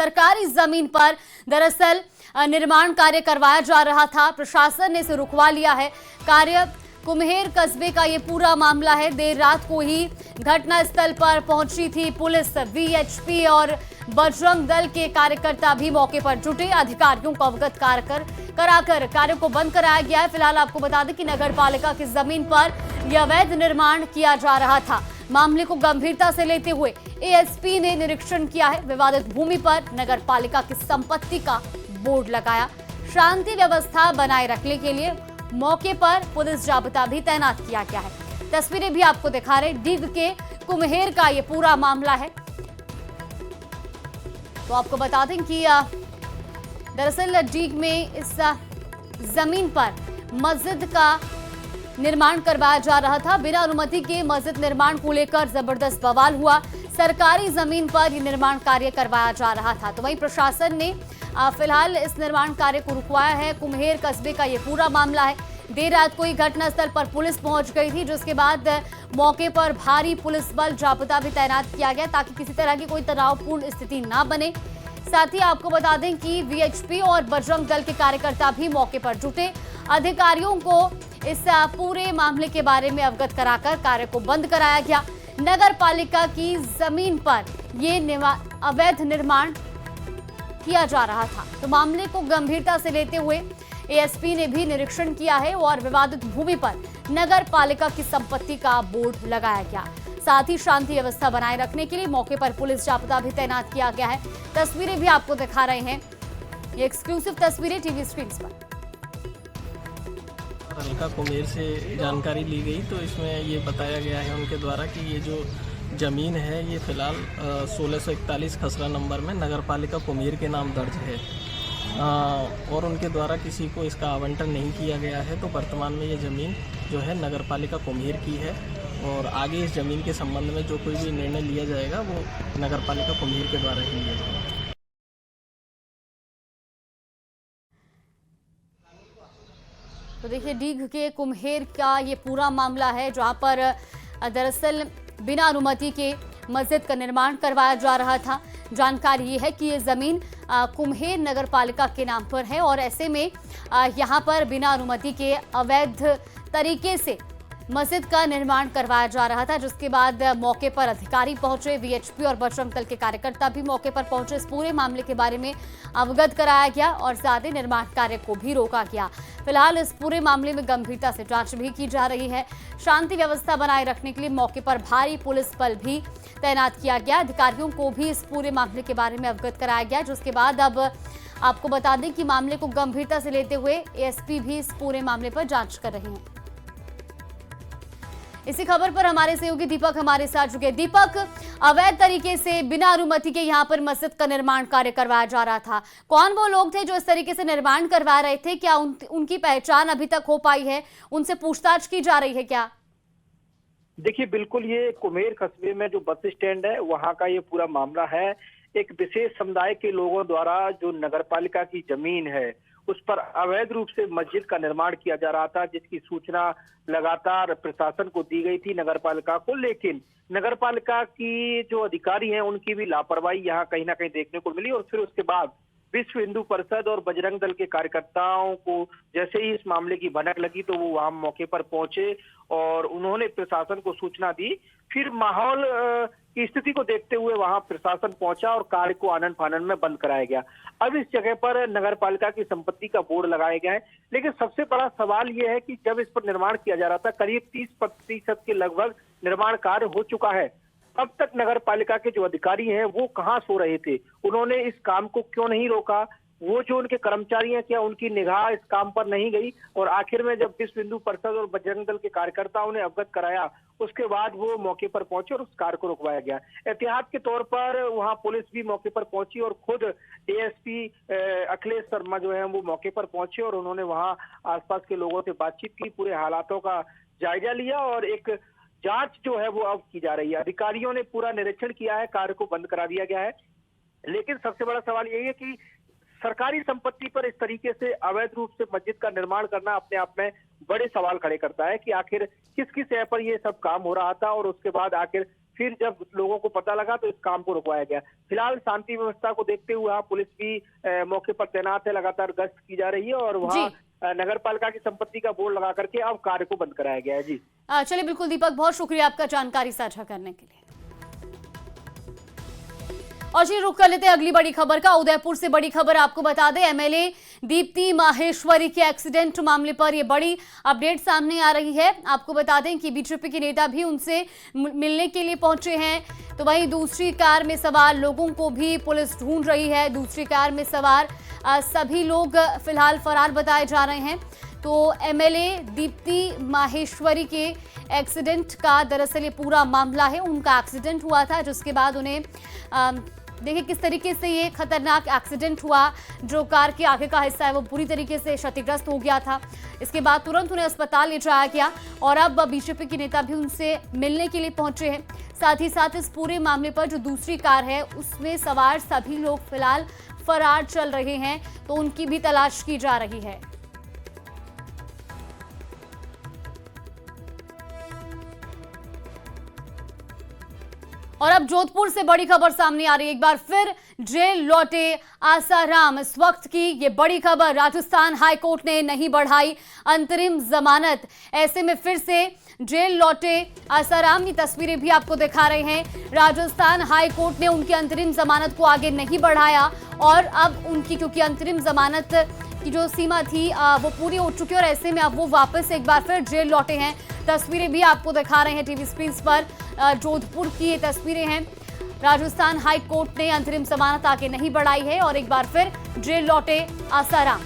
सरकारी जमीन पर दरअसल निर्माण कार्य करवाया जा रहा था। प्रशासन ने इसे रुकवा लिया है। कार्य कुम्हेर कस्बे का ये पूरा मामला है। देर रात को ही घटनास्थल पर पहुंची थी पुलिस। वीएचपी और बजरंग दल के कार्यकर्ता भी मौके पर जुटे। अधिकारियों को अवगत कराकर कार्य को बंद कराया गया है। फिलहाल आपको बता दें कि नगर पालिका की जमीन पर यह अवैध निर्माण किया जा रहा था। मामले को गंभीरता से लेते हुए एएसपी ने निरीक्षण किया है। विवादित भूमि पर नगर पालिका की संपत्ति का बोर्ड लगाया। शांति व्यवस्था बनाए रखने के लिए मौके पर पुलिस जाब्ता भी तैनात किया गया है। तस्वीरें भी आपको दिखा रहे डीग के कुम्हेर का ये पूरा मामला है। तो आपको बता दें कि दरअसल डीग में इस जमीन पर मस्जिद का निर्माण करवाया जा रहा था। बिना अनुमति के मस्जिद निर्माण को लेकर जबरदस्त बवाल हुआ। सरकारी जमीन पर यह निर्माण कार्य करवाया जा रहा था। तो वहीं प्रशासन ने फिलहाल इस निर्माण कार्य को रुकवाया है। कुम्हेर कस्बे का यह पूरा मामला है। देर रात को ही घटनास्थल पर पुलिस पहुंच गई थी, जिसके बाद मौके पर भारी पुलिस बल जाब्ता भी तैनात किया गया ताकि किसी तरह की कोई तनावपूर्ण स्थिति ना बने। साथ ही आपको बता दें कि वीएचपी और बजरंग दल के कार्यकर्ता भी मौके पर जुटे। अधिकारियों को इस पूरे मामले के बारे में अवगत कराकर कार्य को बंद कराया गया। नगर पालिका की जमीन पर ये अवैध निर्माण किया जा रहा था। तो मामले को गंभीरता से लेते हुए एएसपी ने भी निरीक्षण किया है और विवादित भूमि पर नगर पालिका की संपत्ति का बोर्ड लगाया गया। साथ ही शांति व्यवस्था बनाए रखने के लिए मौके पर पुलिस जाब्ता भी तैनात किया गया है। तस्वीरें भी आपको दिखा रहे हैं, ये एक्सक्लूसिव तस्वीरें टीवी स्क्रीन पर। हल्का कुम्हेर से जानकारी ली गई तो इसमें ये बताया गया है उनके द्वारा कि ये जो ज़मीन है ये फ़िलहाल 1641 खसरा नंबर में नगर पालिका कुम्हेर के नाम दर्ज है और उनके द्वारा किसी को इसका आवंटन नहीं किया गया है। तो वर्तमान में ये ज़मीन जो है नगर पालिका कुम्हेर की है और आगे इस ज़मीन के संबंध में जो कोई भी निर्णय लिया जाएगा वो नगर पालिका कुम्हेर के द्वारा ही लिया जाएगा। तो देखिए डीग के कुम्हेर का ये पूरा मामला है, जहां पर दरअसल बिना अनुमति के मस्जिद का निर्माण करवाया जा रहा था। जानकारी ये है कि ये जमीन कुम्हेर नगर पालिका के नाम पर है और ऐसे में यहां पर बिना अनुमति के अवैध तरीके से मस्जिद का निर्माण करवाया जा रहा था, जिसके बाद मौके पर अधिकारी पहुंचे। वीएचपी और बजरंग दल के कार्यकर्ता भी मौके पर पहुंचे। इस पूरे मामले के बारे में अवगत कराया गया और साथ ही निर्माण कार्य को भी रोका गया। फिलहाल इस पूरे मामले में गंभीरता से जांच भी की जा रही है। शांति व्यवस्था बनाए रखने के लिए मौके पर भारी पुलिस बल भी तैनात किया गया। अधिकारियों को भी इस पूरे मामले के बारे में अवगत कराया गया, जिसके बाद अब आपको बता दें कि मामले को गंभीरता से लेते हुए एएसपी भी इस पूरे मामले पर जांच कर रहे हैं। इसी खबर पर हमारे सहयोगी दीपक हमारे साथ जुड़े। दीपक, अवैध तरीके से बिना अनुमति के यहाँ पर मस्जिद का निर्माण कार्य करवाया जा रहा था। कौन वो लोग थे जो इस तरीके से निर्माण करवा रहे थे? क्या उनकी पहचान अभी तक हो पाई है? उनसे पूछताछ की जा रही है क्या? देखिए, बिल्कुल ये कुम्हेर कस्बे में जो बस स्टैंड है वहाँ का ये पूरा मामला है। एक विशेष समुदाय के लोगों द्वारा जो नगरपालिका की जमीन है उस पर अवैध रूप से मस्जिद का निर्माण किया जा रहा था, जिसकी सूचना लगातार प्रशासन को दी गई थी नगरपालिका को। लेकिन नगरपालिका की जो अधिकारी हैं उनकी भी लापरवाही यहाँ कहीं ना कहीं देखने को मिली और फिर उसके बाद विश्व हिंदू परिषद और बजरंग दल के कार्यकर्ताओं को जैसे ही इस मामले की भनक लगी तो वो वहां मौके पर पहुंचे और उन्होंने प्रशासन को सूचना दी। फिर माहौल की स्थिति को देखते हुए वहां प्रशासन पहुंचा और कार्य को आनन फानन में बंद कराया गया। अब इस जगह पर नगर पालिका की संपत्ति का बोर्ड लगाया गया है। लेकिन सबसे बड़ा सवाल यह है कि जब इस पर निर्माण किया जा रहा था करीब 30% के लगभग निर्माण कार्य हो चुका है, अब तक नगर पालिका के जो अधिकारी हैं वो कहाँ सो रहे थे? उन्होंने इस काम को क्यों नहीं रोका? वो जो उनके कर्मचारी हैं क्या उनकी निगाह इस काम पर नहीं गई? और आखिर में जब विश्व हिंदू परिषद और बजरंग दल के कार्यकर्ताओं ने अवगत कराया उसके बाद वो मौके पर पहुंचे और उस कार्य को रुकवाया गया। एहतियात के तौर पर वहां पुलिस भी मौके पर पहुंची और खुद एएसपी अखिलेश शर्मा जो है वो मौके पर पहुंचे और उन्होंने वहां आसपास के लोगों से बातचीत की, पूरे हालातों का जायजा लिया और एक जांच जो है वो अब की जा रही है। अधिकारियों ने पूरा निरीक्षण किया है, कार्य को बंद करा दिया गया है। लेकिन सबसे बड़ा सवाल यही है कि सरकारी संपत्ति पर इस तरीके से अवैध रूप से मस्जिद का निर्माण करना अपने आप में बड़े सवाल खड़े करता है कि आखिर किस किस शय पर ये सब काम हो रहा था और उसके बाद आखिर फिर जब लोगों को पता लगा तो इस काम को रुकवाया गया। फिलहाल शांति व्यवस्था को देखते हुए वहाँ पुलिस भी मौके पर तैनात है, लगातार गश्त की जा रही है और वहाँ नगर पालिका की संपत्ति का बोर्ड लगा करके अब कार्य को बंद कराया गया है। जी चलिए, बिल्कुल दीपक, बहुत शुक्रिया आपका जानकारी साझा करने के लिए। और जी रुक कर लेते हैं अगली बड़ी खबर का। उदयपुर से बड़ी खबर आपको बता दें, एमएलए दीप्ति माहेश्वरी के एक्सीडेंट मामले पर यह बड़ी अपडेट सामने आ रही है। आपको बता दें कि बीजेपी के नेता भी उनसे मिलने के लिए पहुंचे हैं। तो वहीं दूसरी कार में सवार लोगों को भी पुलिस ढूंढ रही है। दूसरी कार में सवार सभी लोग फिलहाल फरार बताए जा रहे हैं। तो एमएलए दीप्ति माहेश्वरी के एक्सीडेंट का दरअसल ये पूरा मामला है। उनका एक्सीडेंट हुआ था, जिसके बाद उन्हें देखिए किस तरीके से ये खतरनाक एक्सीडेंट हुआ। जो कार के आगे का हिस्सा है वो पूरी तरीके से क्षतिग्रस्त हो गया था। इसके बाद तुरंत उन्हें अस्पताल ले जाया गया और अब बीजेपी के नेता भी उनसे मिलने के लिए पहुंचे हैं। साथ ही साथ इस पूरे मामले पर जो दूसरी कार है उसमें सवार सभी लोग फिलहाल फरार चल रहे हैं, तो उनकी भी तलाश की जा रही है। और अब जोधपुर से बड़ी खबर सामने आ रही है। एक बार फिर जेल लौटे आसाराम। इस वक्त की ये बड़ी खबर, राजस्थान हाईकोर्ट ने नहीं बढ़ाई अंतरिम जमानत। ऐसे में फिर से जेल लौटे आसाराम की तस्वीरें भी आपको दिखा रहे हैं। राजस्थान हाईकोर्ट ने उनकी अंतरिम जमानत को आगे नहीं बढ़ाया और अब उनकी क्योंकि अंतरिम जमानत की जो सीमा थी वो पूरी हो चुकी है और ऐसे में अब वो वापस एक बार फिर जेल लौटे हैं। तस्वीरें भी आपको दिखा रहे हैं टीवी स्क्रीन पर। जोधपुर की ये तस्वीरें हैं। राजस्थान हाई कोर्ट ने अंतरिम जमानत आगे नहीं बढ़ाई है और एक बार फिर जेल लौटे आसाराम।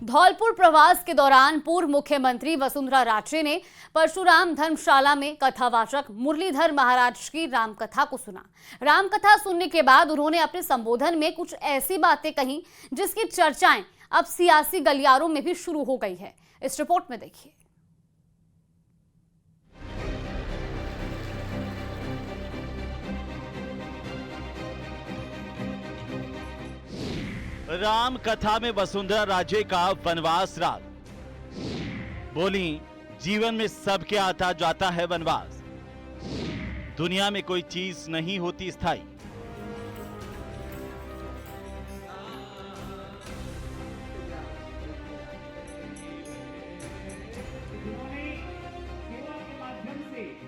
धौलपुर प्रवास के दौरान पूर्व मुख्यमंत्री वसुंधरा राजे ने परशुराम धर्मशाला में कथावाचक मुरलीधर महाराज की रामकथा को सुना। रामकथा सुनने के बाद उन्होंने अपने संबोधन में कुछ ऐसी बातें कही जिसकी चर्चाएं अब सियासी गलियारों में भी शुरू हो गई है। इस रिपोर्ट में देखिए। राम कथा में वसुंधरा राजे का वनवास राग। बोली, जीवन में सबके आता जाता है वनवास। दुनिया में कोई चीज नहीं होती स्थायी।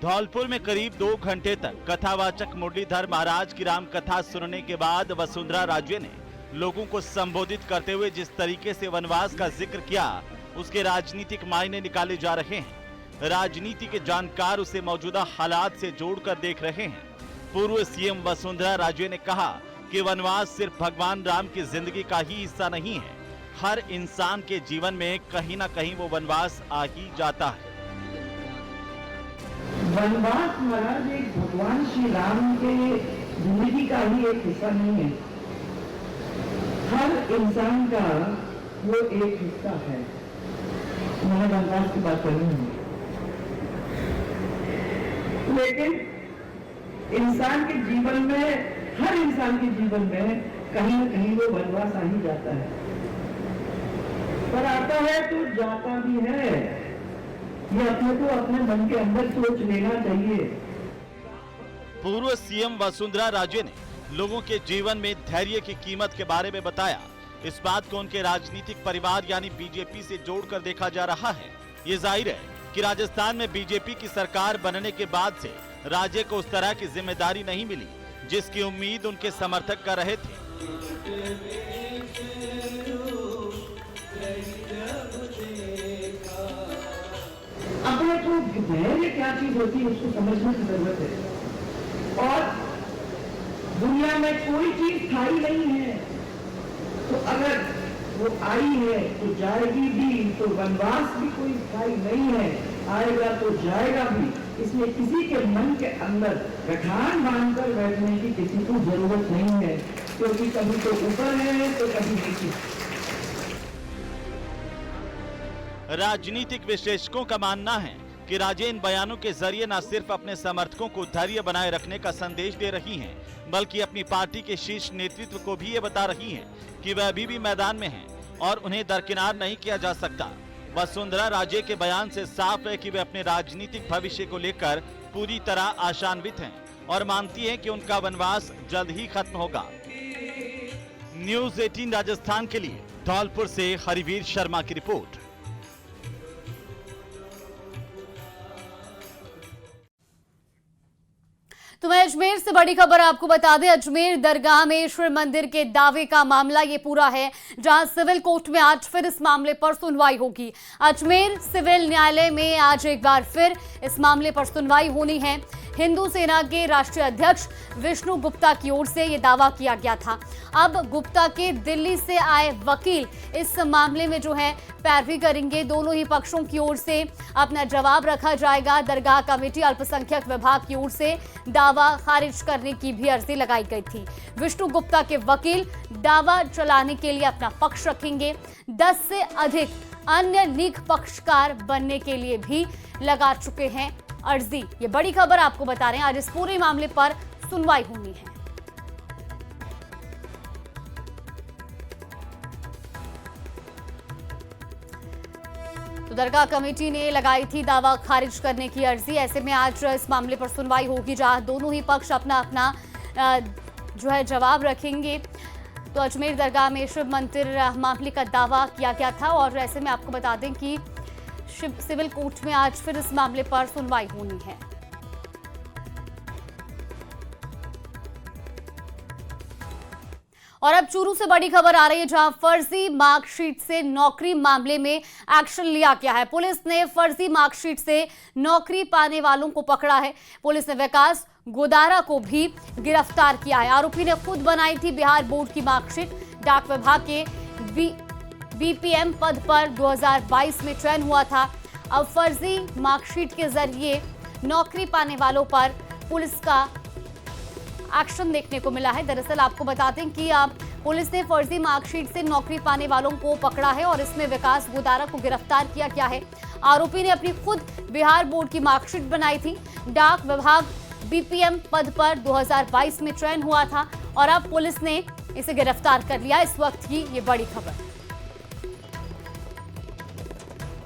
धौलपुर में करीब 2 घंटे तक कथावाचक मुरलीधर महाराज की राम कथा सुनने के बाद वसुंधरा राजे ने लोगों को संबोधित करते हुए जिस तरीके से वनवास का जिक्र किया, उसके राजनीतिक मायने निकाले जा रहे हैं। राजनीति के जानकार उसे मौजूदा हालात से जोड़कर देख रहे हैं। पूर्व सीएम वसुंधरा राजे ने कहा कि वनवास सिर्फ भगवान राम की जिंदगी का ही हिस्सा नहीं है। हर इंसान के जीवन में कहीं ना कहीं वो वनवास आ ही जाता है। वनवास महाराज एक भगवान श्री राम के जिंदगी का ही एक हिस्सा नहीं है। हर इंसान का वो एक हिस्सा है। मैंने वनवास की बात करनी है, लेकिन इंसान के जीवन में, हर इंसान के जीवन में कहीं न कहीं वो वनवास आ ही जाता है। पर आता है तो जाता भी है। ये अपने को अपने मन के अंदर सोच लेना चाहिए। पूर्व सीएम वसुंधरा राजे ने लोगों के जीवन में धैर्य की कीमत के बारे में बताया। इस बात को उनके राजनीतिक परिवार यानी बीजेपी से जोड़कर देखा जा रहा है। ये जाहिर है कि राजस्थान में बीजेपी की सरकार बनने के बाद से राजे को उस तरह की जिम्मेदारी नहीं मिली जिसकी उम्मीद उनके समर्थक कर रहे थे। अपने को धैर्य क्या चीज होती है उसको समझने की जरूरत है। और दुनिया में कोई चीज स्थायी नहीं है, तो अगर वो आई है तो जाएगी भी। तो वनवास भी कोई स्थायी नहीं है, आएगा तो जाएगा भी। इसलिए किसी के मन के अंदर गठान बांधकर बैठने की किसी को जरूरत नहीं है, क्योंकि कभी तो ऊपर है तो कभी नीचे। राजनीतिक विश्लेषकों का मानना है कि राजे इन बयानों के जरिए न सिर्फ अपने समर्थकों को धैर्य बनाए रखने का संदेश दे रही हैं, बल्कि अपनी पार्टी के शीर्ष नेतृत्व को भी ये बता रही हैं कि वह अभी भी मैदान में हैं और उन्हें दरकिनार नहीं किया जा सकता। वसुंधरा राजे के बयान से साफ है कि वे अपने राजनीतिक भविष्य को लेकर पूरी तरह आशान्वित हैं और मानती हैं कि उनका वनवास जल्द ही खत्म होगा। न्यूज़ 18 राजस्थान के लिए धौलपुर से हरिवीर शर्मा की रिपोर्ट। तो मैं अजमेर से बड़ी खबर आपको बता दें, अजमेर दरगाह में शिव मंदिर के दावे का मामला ये पूरा है, जहां सिविल कोर्ट में आज फिर इस मामले पर सुनवाई होगी। अजमेर सिविल न्यायालय में आज एक बार फिर इस मामले पर सुनवाई होनी है। हिंदू सेना के राष्ट्रीय अध्यक्ष विष्णु गुप्ता की ओर से यह दावा किया गया था। अब गुप्ता के दिल्ली से आए वकील इस मामले में जो है पैरवी करेंगे। दोनों ही पक्षों की ओर से अपना जवाब रखा जाएगा। दरगाह कमेटी अल्पसंख्यक विभाग की ओर से दावा खारिज करने की भी अर्जी लगाई गई थी। विष्णु गुप्ता के वकील दावा चलाने के लिए अपना पक्ष रखेंगे। 10 से अधिक अन्य लीग पक्षकार बनने के लिए भी लगा चुके हैं अर्जी। ये बड़ी खबर आपको बता रहे हैं, आज इस पूरे मामले पर सुनवाई होनी है। तो दरगाह कमेटी ने लगाई थी दावा खारिज करने की अर्जी। ऐसे में आज इस मामले पर सुनवाई होगी, जहां दोनों ही पक्ष अपना अपना जो है जवाब रखेंगे। तो अजमेर दरगाह में शिव मंदिर मामले का दावा किया गया था और ऐसे में आपको बता दें कि सिविल कोर्ट में आज फिर इस मामले पर सुनवाई होनी है। और अब चूरू से बड़ी खबर आ रही है, जहां फर्जी मार्कशीट से नौकरी मामले में एक्शन लिया गया है। पुलिस ने फर्जी मार्कशीट से नौकरी पाने वालों को पकड़ा है। पुलिस ने विकास गोदारा को भी गिरफ्तार किया है। आरोपी ने खुद बनाई थी बिहार बोर्ड की मार्कशीट। डाक विभाग के बीपीएम पद पर 2022 में चयन हुआ था। अब फर्जी मार्कशीट के जरिए नौकरी पाने वालों पर पुलिस का एक्शन देखने को मिला है। दरअसल आपको बता दें कि पुलिस ने फर्जी मार्कशीट से नौकरी पाने वालों को पकड़ा है और इसमें विकास गोदारा को गिरफ्तार किया गया है। आरोपी ने अपनी खुद बिहार बोर्ड की मार्कशीट बनाई थी। डाक विभाग बीपीएम पद पर 2022 में चयन हुआ था और अब पुलिस ने इसे गिरफ्तार कर लिया। इस वक्त की ये बड़ी खबर।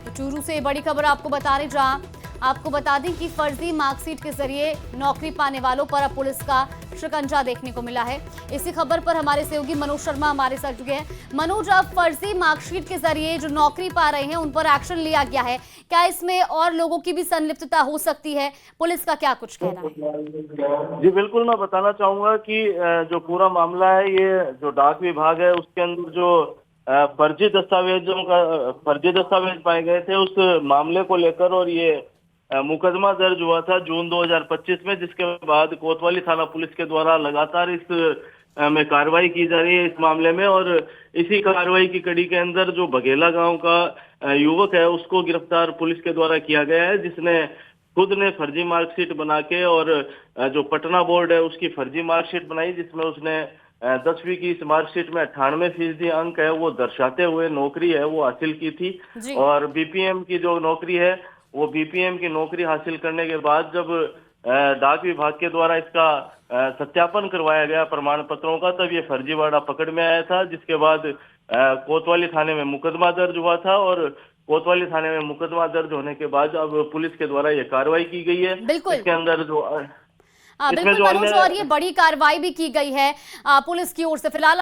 चूरू से बड़ी खबर आपको बता रहे, जहां आपको बता दें कि फर्जी मार्कशीट के जरिए नौकरी पाने वालों पर अब पुलिस का शिकंजा देखने को मिला है। इसी खबर पर हमारे सहयोगी मनोज शर्मा हमारे साथ जुड़े हैं। मनोज, अब फर्जी मार्कशीट के जरिए जो नौकरी पा रहे हैं उन पर एक्शन लिया गया है, क्या इसमें और लोगों की भी संलिप्तता हो सकती है? पुलिस का क्या कुछ कहना है? जी बिल्कुल, मैं बताना चाहूंगा कि जो पूरा मामला है, ये जो डाक विभाग है उसके अंदर जो फर्जी दस्तावेज पाए गए थे उस मामले को लेकर और ये मुकदमा दर्ज हुआ था जून 2025 में, जिसके बाद कोतवाली थाना पुलिस के द्वारा लगातार इस में कार्रवाई की जा रही है इस मामले में। और इसी कार्रवाई की कड़ी के अंदर जो बघेला गांव का युवक है उसको गिरफ्तार पुलिस के द्वारा किया गया है, जिसने खुद ने फर्जी मार्कशीट बना के और जो पटना बोर्ड है उसकी फर्जी मार्कशीट बनाई, जिसमें उसने 10वीं की इस मार्कशीट में 98% अंक है वो दर्शाते हुए नौकरी है वो हासिल की थी। और बीपीएम की जो नौकरी है वो बीपीएम की नौकरी हासिल करने के बाद जब डाक विभाग के द्वारा इसका सत्यापन करवाया गया प्रमाण पत्रों का, तब ये फर्जीवाड़ा पकड़ में आया था, जिसके बाद कोतवाली थाने में मुकदमा दर्ज हुआ था। और कोतवाली थाने में मुकदमा दर्ज होने के बाद अब पुलिस के द्वारा ये कार्रवाई की गई है। इसके अंदर जो बिल्कुल मनोज, और ये बड़ी कार्रवाई भी की गई है पुलिस की ओर से। फिलहाल